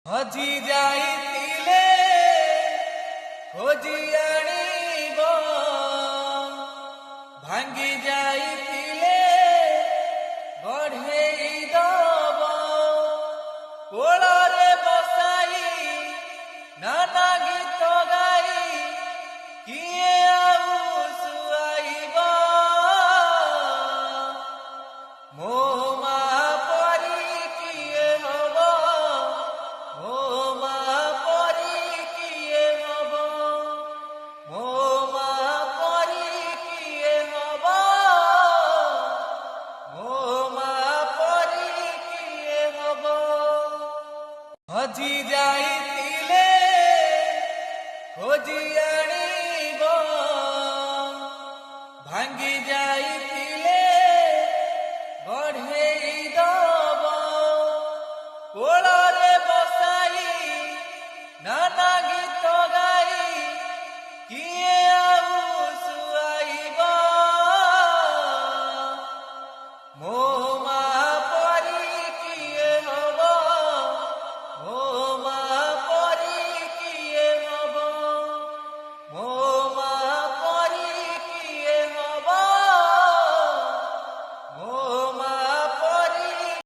হজি যাইতিলে খোঁজি আনিব, ভাঙ্গি যাইতিলে গঢ়েই দব। কোଳରେ বসাই নানা গীত গাই কিয়ে ଆଉ শুয়াইব। ମୋ ମା ପରି କିଏ ହବ, ମୋ ମା ପରି କିଏ ହବ, ମୋ ମା ପରି କିଏ ହବ, ମୋ ମା ପରି କିଏ ହବ। ହଜି ଯାଇଥିଲେ ଖୋଜି ଆଣିବ, ଭାଙ୍ଗି ଯାଇ